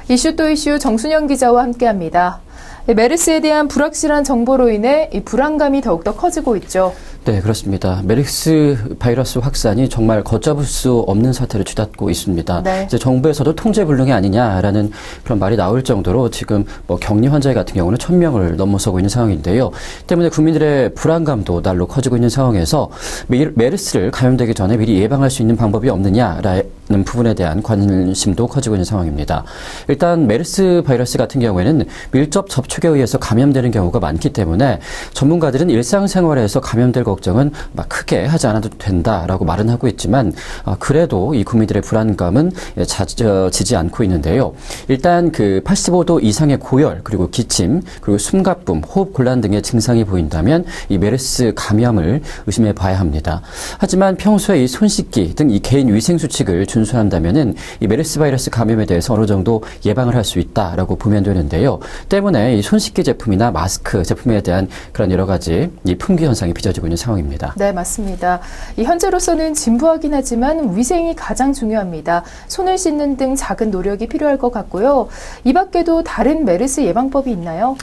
이슈 또 이슈 정순영 기자와 함께합니다. 메르스에 대한 불확실한 정보로 인해 이 불안감이 더욱더 커지고 있죠. 네, 그렇습니다. 메르스 바이러스 확산이 정말 걷잡을 수 없는 사태를 뒤닫고 있습니다. 네. 이제 정부에서도 통제불능이 아니냐라는 그런 말이 나올 정도로 지금 격리 환자 같은 경우는 1000명을 넘어서고 있는 상황인데요. 때문에 국민들의 불안감도 날로 커지고 있는 상황에서 메르스를 감염되기 전에 미리 예방할 수 있는 방법이 없느냐라는 부분에 대한 관심도 커지고 있는 상황입니다. 일단 메르스 바이러스 같은 경우에는 밀접 접촉에 의해서 감염되는 경우가 많기 때문에 전문가들은 일상생활에서 감염될 걱정은 막 크게 하지 않아도 된다라고 말은 하고 있지만 그래도 이 국민들의 불안감은 잦아지지 않고 있는데요. 일단 그 85도 이상의 고열 그리고 기침 그리고 숨가쁨, 호흡 곤란 등의 증상이 보인다면 이 메르스 감염을 의심해 봐야 합니다. 하지만 평소에 이 손 씻기 등 이 개인 위생 수칙을 준수한다면은 이 메르스 바이러스 감염에 대해서 어느 정도 예방을 할 수 있다라고 보면 되는데요. 때문에 이 손 씻기 제품이나 마스크 제품에 대한 그런 여러 가지 이 품귀 현상이 빚어지고 있는 상황입니다. 네, 맞습니다. 현재로서는 진부하긴 하지만 위생이 가장 중요합니다. 손을 씻는 등 작은 노력이 필요할 것 같고요. 이 밖에도 다른 메르스 예방법이 있나요?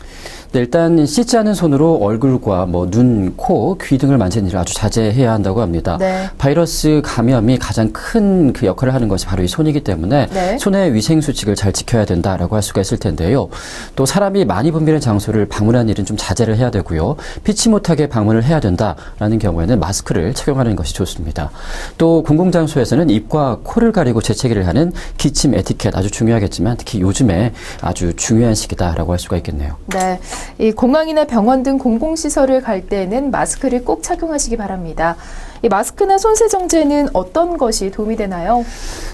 네, 일단 씻지 않은 손으로 얼굴과 눈, 코, 귀 등을 만지는 일을 아주 자제해야 한다고 합니다. 네. 바이러스 감염이 가장 큰 그 역할을 하는 것이 바로 이 손이기 때문에 네. 손의 위생 수칙을 잘 지켜야 된다라고 할 수가 있을 텐데요. 또 사람이 많이 붐비는 장소를 방문하는 일은 좀 자제를 해야 되고요. 피치 못하게 방문을 해야 된다라는 경우에는 마스크를 착용하는 것이 좋습니다. 또 공공장소에서는 입과 코를 가리고 재채기를 하는 기침 에티켓 아주 중요하겠지만 특히 요즘에 아주 중요한 시기다라고 할 수가 있겠네요. 네. 이 공항이나 병원 등 공공시설을 갈 때는 마스크를 꼭 착용하시기 바랍니다. 이 마스크나 손세정제는 어떤 것이 도움이 되나요?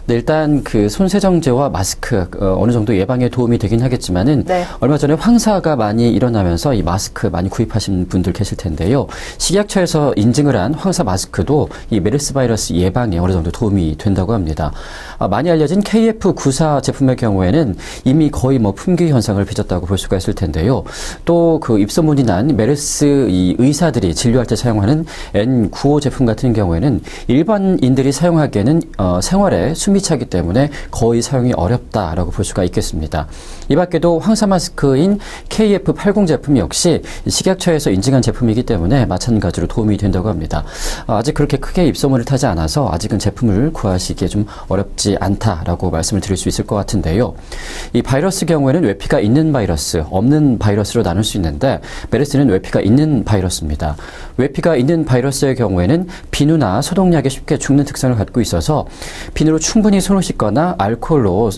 네, 일단 그 손세정제와 마스크 어느 정도 예방에 도움이 되긴 하겠지만은 네. 얼마 전에 황사가 많이 일어나면서 이 마스크 많이 구입하신 분들 계실 텐데요. 식약처에서 인증을 한 황사 마스크도 이 메르스 바이러스 예방에 어느 정도 도움이 된다고 합니다. 많이 알려진 KF94 제품의 경우에는 이미 거의 품귀 현상을 빚었다고 볼 수가 있을 텐데요. 또 그 입소문이 난 메르스 이 의사들이 진료할 때 사용하는 N95 제품 같은 경우에는 일반인들이 사용하기에는 생활에 숨이 차기 때문에 거의 사용이 어렵다라고 볼 수가 있겠습니다. 이 밖에도 황사 마스크인 KF80 제품 역시 식약처에서 인증한 제품이기 때문에 마찬가지로 도움이 된다고 합니다. 아직 그렇게 크게 입소문을 타지 않아서 아직은 제품을 구하시기에 좀 어렵지 않다라고 말씀을 드릴 수 있을 것 같은데요. 이 바이러스 경우에는 외피가 있는 바이러스, 없는 바이러스로 나눌 수 있는데 메르스는 외피가 있는 바이러스입니다. 외피가 있는 바이러스의 경우에는 비누나 소독약에 쉽게 죽는 특성을 갖고 있어서 비누로 충분히 손을 씻거나 알코올로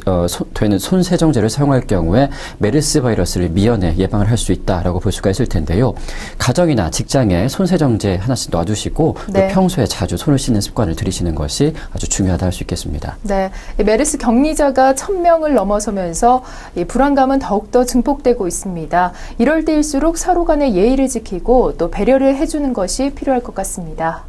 되는 손세정제를 사용할 경우에 메르스 바이러스를 미연에 예방을 할 수 있다라고 볼 수가 있을 텐데요. 가정이나 직장에 손세정제 하나씩 놔두시고 네. 또 평소에 자주 손을 씻는 습관을 들이시는 것이 아주 중요하다 할 수 있겠습니다. 네, 메르스 격리자가 1000명을 넘어서면서 이 불안감은 더욱더 증폭되고 있습니다. 이럴 때일수록 서로 간의 예의를 지키고 또 배려를 해주는 것이 필요할 것 같습니다.